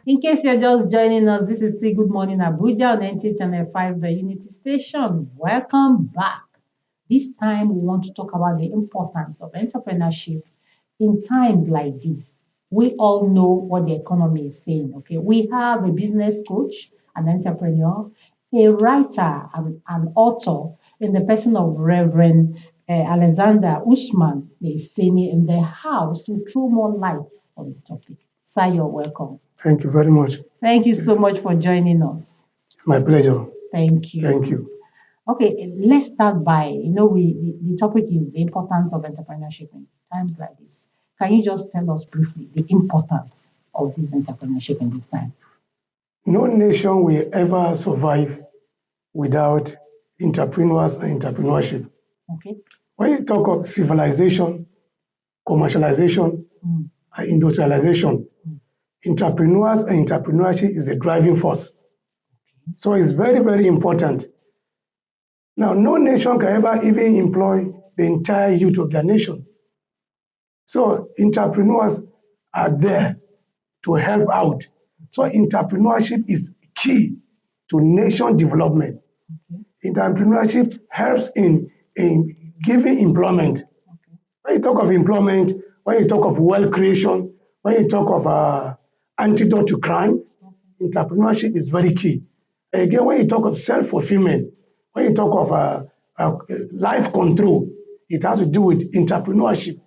In case you're just joining us, this is still Good Morning Abuja on NT Channel 5, the Unity Station. Welcome back. This time we want to talk about the importance of entrepreneurship in times like this. We all know what the economy is saying, okay? We have a business coach, an entrepreneur, a writer, an author in the person of Reverend Alexander Usman is sitting in the house to throw more light on the topic. Sir, you're welcome. Thank you very much. Thank you so much for joining us. It's my pleasure. Thank you. Thank you. Okay, let's start by, the topic is the importance of entrepreneurship in times like this. Can you just tell us briefly the importance of this entrepreneurship in this time? No nation will ever survive without entrepreneurs and entrepreneurship. Okay. When you talk of civilization, commercialization, and industrialization, entrepreneurs and entrepreneurship is the driving force. So it's very, very important. Now, no nation can ever even employ the entire youth of their nation. So entrepreneurs are there to help out. So entrepreneurship is key to nation development. Entrepreneurship helps in giving employment. When you talk of employment, when you talk of wealth creation, when you talk of antidote to crime, entrepreneurship is very key. Again, when you talk of self-fulfillment, when you talk of life control, it has to do with entrepreneurship.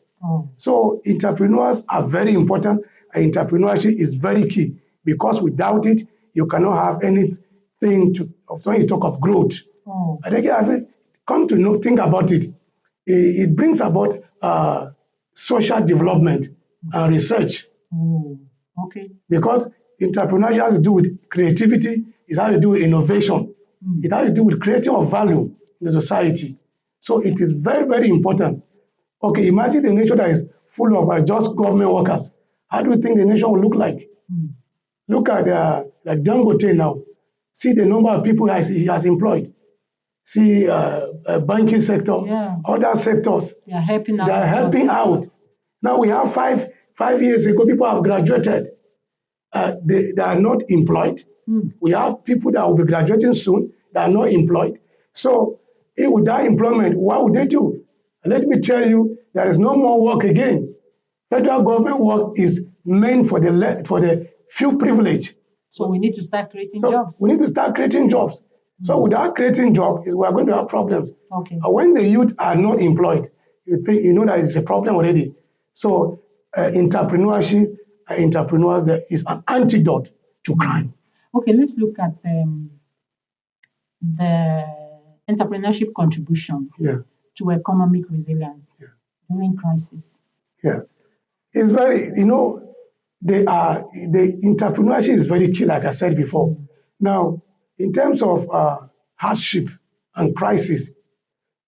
So entrepreneurs are very important, and entrepreneurship is very key because without it, you cannot have anything when you talk of growth. And again, come to think about it, it brings about social development and research. Okay. Because entrepreneurship has to do with creativity, it has to do with innovation, it has to do with creating of value in the society. So it is very, very important. Okay, imagine the nation that is full of just government workers. How do you think the nation will look like? Look at like Dangote now. See the number of people he has employed. See banking sector, other sectors. They are helping out. They are helping out. Now we have five years ago, people have graduated. They are not employed. We have people that will be graduating soon that are not employed. So without employment, what would they do? Let me tell you, there is no more work again. Federal government work is meant for the few privileged. So we need to start creating jobs. We need to start creating jobs. So without creating jobs, we are going to have problems. Okay. When the youth are not employed, you know that it's a problem already. So entrepreneurship, entrepreneurs, there is an antidote to crime. Okay, let's look at the entrepreneurship contribution to economic resilience during crisis. Yeah, it's very, the entrepreneurship is very key, like I said before. Now, in terms of hardship and crisis,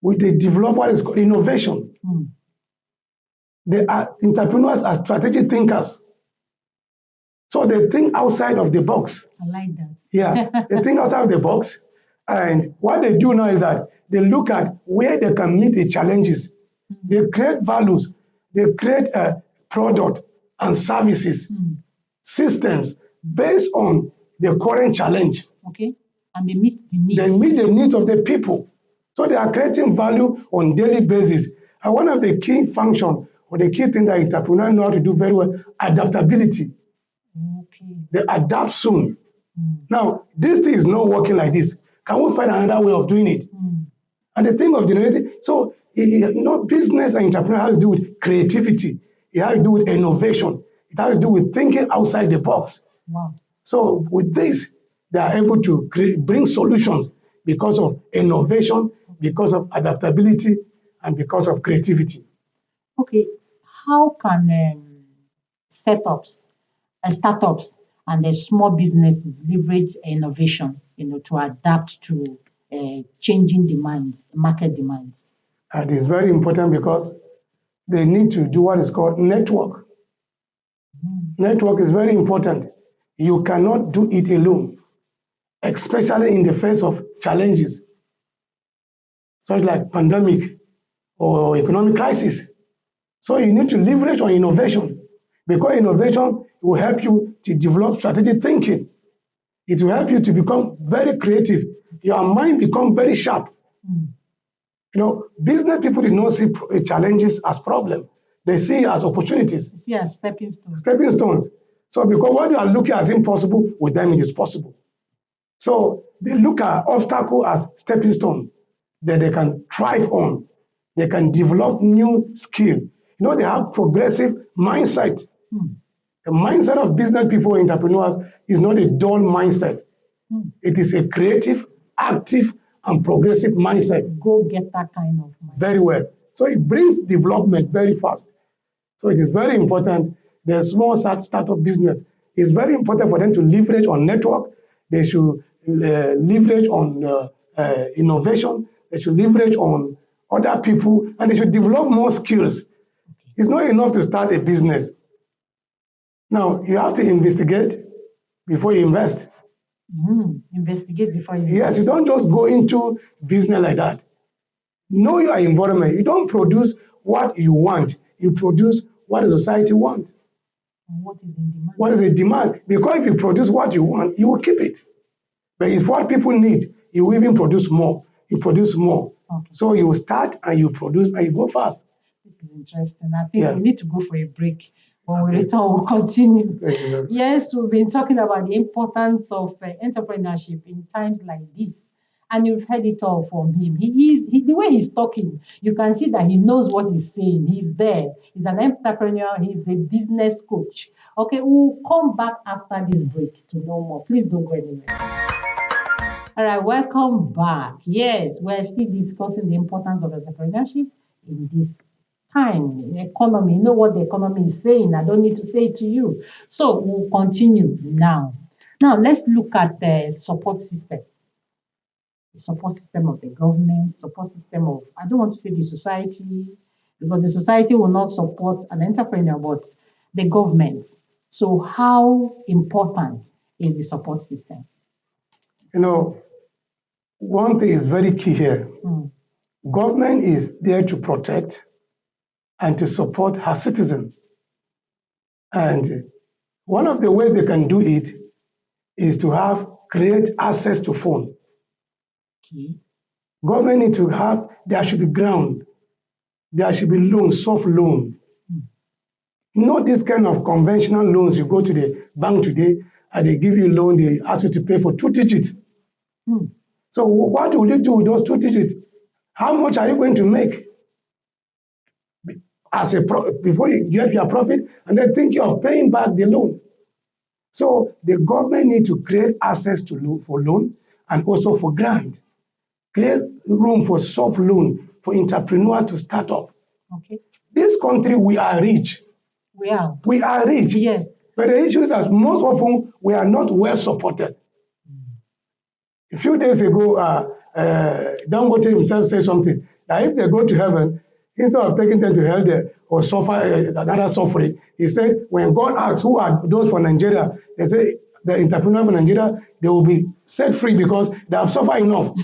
with the developer is called innovation. Entrepreneurs are strategic thinkers. So they think outside of the box. I like that. Yeah, they think outside of the box. And what they do now is that they look at where they can meet the challenges. They create values. They create a product and services, systems based on the current challenge. Okay. And they meet the needs. They meet the needs of the people. So they are creating value on daily basis. And one of the key functions or the key thing that entrepreneurs know how to do very well, adaptability. Okay. They adapt soon. Now, this thing is not working like this. Can we find another way of doing it? And the thing of generating, so business and entrepreneur has to do with creativity. It has to do with innovation. It has to do with thinking outside the box. Wow. So with this, they are able to bring solutions because of innovation, because of adaptability, and because of creativity. Okay, how can startups and the small businesses leverage innovation, to adapt to changing demands, market demands? And it's very important because they need to do what is called network. Network is very important. You cannot do it alone, especially in the face of challenges, such like pandemic or economic crisis. So you need to leverage on innovation. Because innovation will help you to develop strategic thinking. It will help you to become very creative. Your mind become very sharp. Mm. Business people did not see challenges as problem. They see it as opportunities, You see, as stepping stones. stepping stones. So because what you are looking as impossible, with them it is possible. So they look at obstacle as stepping stone that they can thrive on. They can develop new skill. They have progressive mindset. Mm. The mindset of business people, entrepreneurs, is not a dull mindset. Mm. It is a creative, active, and progressive mindset. Go get that kind of mindset. Very well. So it brings development very fast. So it is very important. The small startup business, it's very important for them to leverage on network. They should leverage on innovation. They should leverage on other people, and they should develop more skills. It's not enough to start a business. Now, you have to investigate before you invest. Investigate before you Yes, invest. you don't just go into business like that. Know your environment. You don't produce what you want. You produce what the society wants. And what is in demand? What is the demand? Because if you produce what you want, you will keep it. But if what people need, you will even produce more. You produce more. Okay. So you start and you produce and you go fast. This is interesting. I think we need to go for a break. When we return, we'll continue. Yes, we've been talking about the importance of entrepreneurship in times like this. And you've heard it all from him. The way he's talking, you can see that he knows what he's saying. He's there. He's an entrepreneur. He's a business coach. Okay, we'll come back after this break to know more. Please don't go anywhere. All right, welcome back. Yes, we're still discussing the importance of entrepreneurship in this time in economy. You know what the economy is saying. I don't need to say it to you. So we'll continue now. Now let's look at the support system. The support system of the government, support system of, I don't want to say the society, because the society will not support an entrepreneur, but the government. So how important is the support system? One thing is very key here. Government is there to protect and to support her citizens. And one of the ways they can do it is to create access to phone. Okay. Government need to there should be ground. There should be loan, soft loan. Not this kind of conventional loans. You go to the bank today and they give you a loan, they ask you to pay for 2 digits. So what will you do with those 2 digits? How much are you going to make before you get your profit and then think you're paying back the loan? So the government need to create access for loan and also for grant. Create room for soft loan for entrepreneurs to start up. Okay. This country, we are rich. We are. We are rich. Yes. But the issue is that most often we are not well supported. A few days ago, Dangote himself said something, that if they go to heaven, instead of taking them to hell there or suffer another suffering, he said, when God asks who are those for Nigeria, they say the entrepreneurs for Nigeria, they will be set free because they have suffered enough.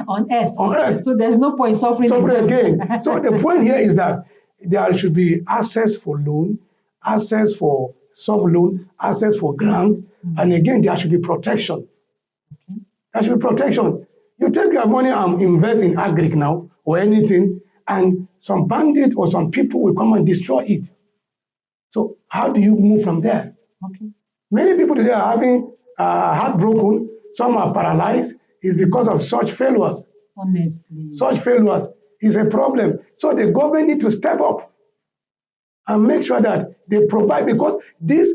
On earth. On earth. So there's no point suffering again. So the point here is that there should be access for loan, access for soft loan, access for grant, and again, there should be protection. Okay. There should be protection. You take your money and invest in agric now or anything, and some bandit or some people will come and destroy it. So how do you move from there? Okay. Many people today are having heartbroken. Some are paralyzed. It's because of such failures. Honestly. Such failures is a problem. So the government need to step up and make sure that they provide, because these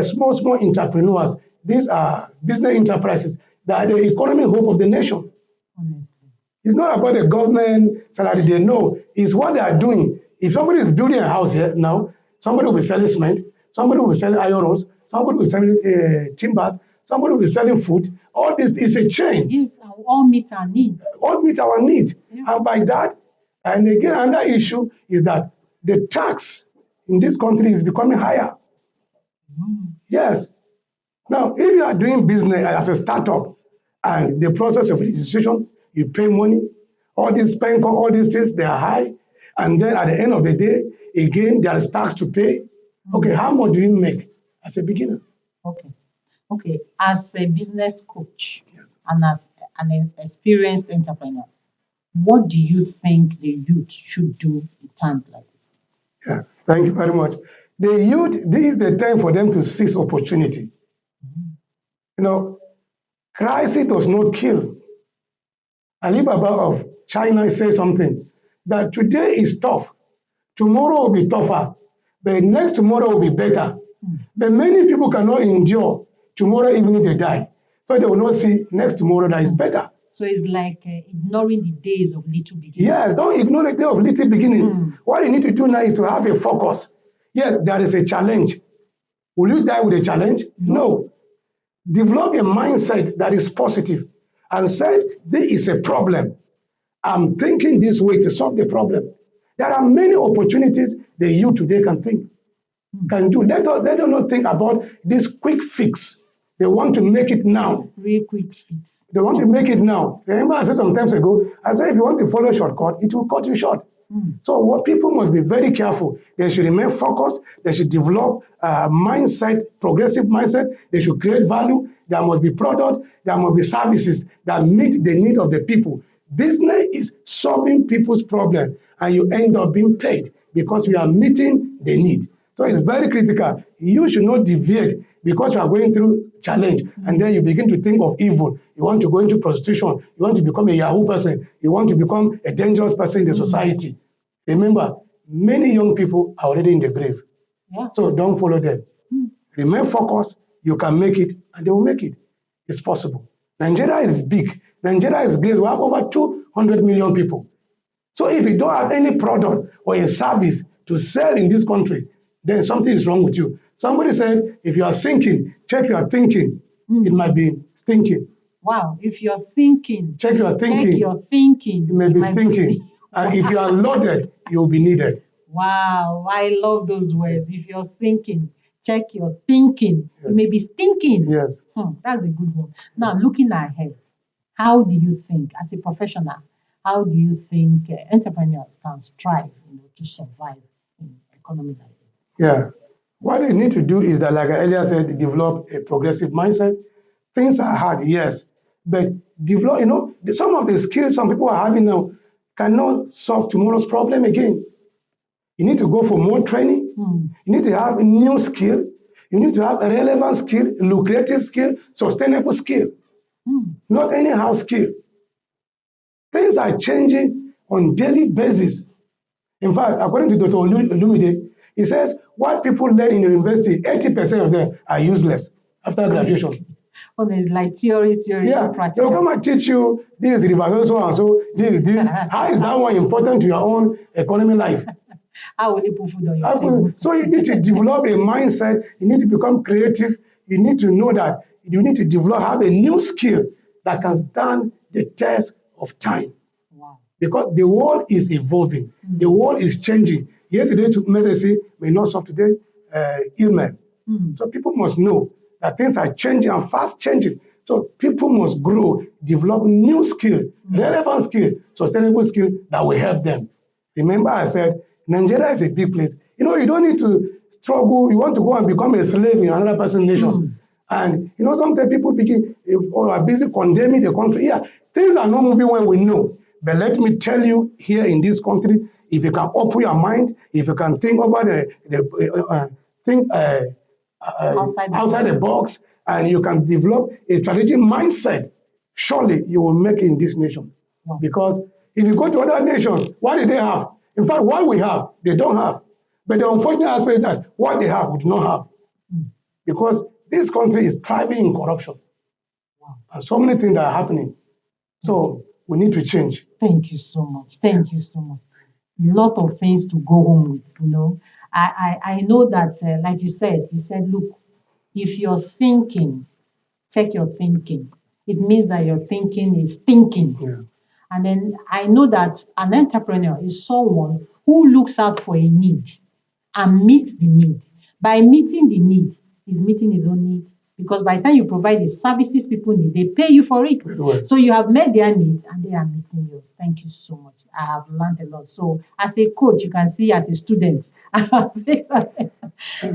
small entrepreneurs, these are business enterprises, they are the economic hope of the nation. Honestly. It's not about the government salary. They know it's what they are doing. If somebody is building a house here now, somebody will be selling cement, somebody will be selling iron rods, somebody will be selling timbers, somebody will be selling food. All this is a chain. Yes, all meet our needs. All meet our need. Yeah. And by that, and again, another issue is that the tax in this country is becoming higher. Yes. Now, if you are doing business as a startup and the process of registration, you pay money, all these all these things, they are high. And then at the end of the day, again, there is tax to pay. Okay, how much do you make as a beginner? Okay. Okay. As a business coach Yes. and as an experienced entrepreneur, what do you think the youth should do in times like this? Yeah, thank you very much. The youth, this is the time for them to seize opportunity. You know, crisis does not kill. Alibaba of China says something that today is tough, tomorrow will be tougher, but next tomorrow will be better. But many people cannot endure tomorrow even if they die. So they will not see next tomorrow that is better. So it's like ignoring the days of little beginnings. Yes, don't ignore the day of little beginning. What you need to do now is to have a focus. Yes, there is a challenge. Will you die with a challenge? No. Develop a mindset that is positive and said, this is a problem. I'm thinking this way to solve the problem. There are many opportunities the youth today can do. Let them not think about this quick fix. They want to make it now. Real quick fix. They want to make it now. Remember, I said some times ago, I said if you want to follow a shortcut, it will cut you short. So what people must be very careful. They should remain focused. They should develop mindset, progressive mindset. They should create value. There must be product. There must be services that meet the need of the people. Business is solving people's problem, and you end up being paid because we are meeting the need. So it's very critical. You should not deviate because you are going through challenge and then you begin to think of evil. You want to go into prostitution. You want to become a Yahoo person. You want to become a dangerous person in the society. Remember, many young people are already in the grave. Yeah. So don't follow them. Remain focused. You can make it and they will make it. It's possible. Nigeria is big. Nigeria is great. We have over 200 million people. So if you don't have any product or a service to sell in this country, then something is wrong with you. Somebody said, if you are sinking, check your thinking. It might be stinking. Wow. If you're sinking, check your thinking. Check your thinking. It may be stinking. And if you are loaded, you'll be needed. Wow. I love those words. If you're sinking, check your thinking. Yes. You may be stinking. Yes. That's a good one. Now, looking ahead, how do you think, as a professional, how do you think entrepreneurs can strive to survive in an economy like this? Yeah. What they need to do is that, like I earlier said, develop a progressive mindset. Things are hard, yes, but develop, some of the skills some people are having now cannot solve tomorrow's problem again. You need to go for more training. You need to have a new skill. You need to have a relevant skill, lucrative skill, sustainable skill, not anyhow skill. Things are changing on daily basis. In fact, according to Dr. Olumide, he says what people learn in university, 80% of them are useless after graduation. Oh, there's like theory, yeah, practical. They'll come and teach you this reverse so and so, this. How is that one important to your own economy life? How will you put food on your table? So you need to develop a mindset. You need to become creative. You need to know that you need to have a new skill that can stand the test of time. Wow. Because the world is evolving. The world is changing. Yesterday, medicine may not solve today ailment. So people must know that things are changing and fast changing. So people must grow, develop new skill, relevant skill, sustainable skill that will help them. Remember I said, Nigeria is a big place. You don't need to struggle. You want to go and become a slave in another person's nation. And, sometimes people are busy condemning the country. Yeah, things are not moving where we know. But let me tell you, here in this country, if you can open your mind, if you can think over outside the box, and you can develop a strategic mindset, surely you will make it in this nation. Wow. Because if you go to other nations, what do they have? In fact, what we have, they don't have. But the unfortunate aspect is that what they have, we do not have. Because this country is thriving in corruption. Wow. And so many things are happening. So we need to change. Thank you so much. Thank you so much. A lot of things to go home with, I know that, like you said, look, if you're thinking, check your thinking. It means that your thinking is thinking. Yeah. And then I know that an entrepreneur is someone who looks out for a need and meets the need. By meeting the need, he's meeting his own need because by the time you provide the services people need, they pay you for it. Very well. So you have met their needs and they are meeting yours. Thank you so much. I have learned a lot. So as a coach, you can see as a student.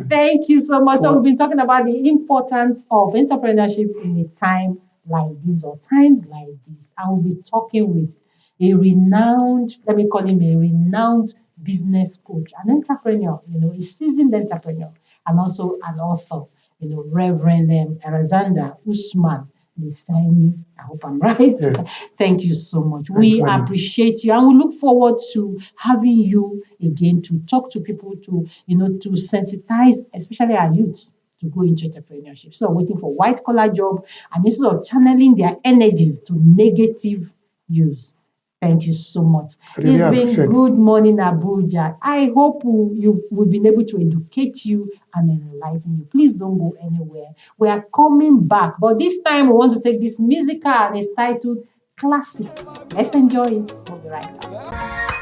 Thank you so much. So we've been talking about the importance of entrepreneurship in a time like this or times like this. And we'll be talking with a renowned, let me call him a renowned business coach, an entrepreneur, a seasoned entrepreneur, and also an author, Reverend Alexander Usman Lisani. I hope I'm right. Yes. Thank you so much. Thank We you. appreciate you and we look forward to having you again to talk to people, to sensitize, especially our youth, to go into entrepreneurship. So waiting for white collar job and instead of channeling their energies to negative use. Thank you so much. Really It's been good morning, Abuja. I hope we've been able to educate you and enlighten you. Please don't go anywhere. We are coming back, but this time we want to take this musical and it's titled Classic. Let's enjoy it. We'll be right back.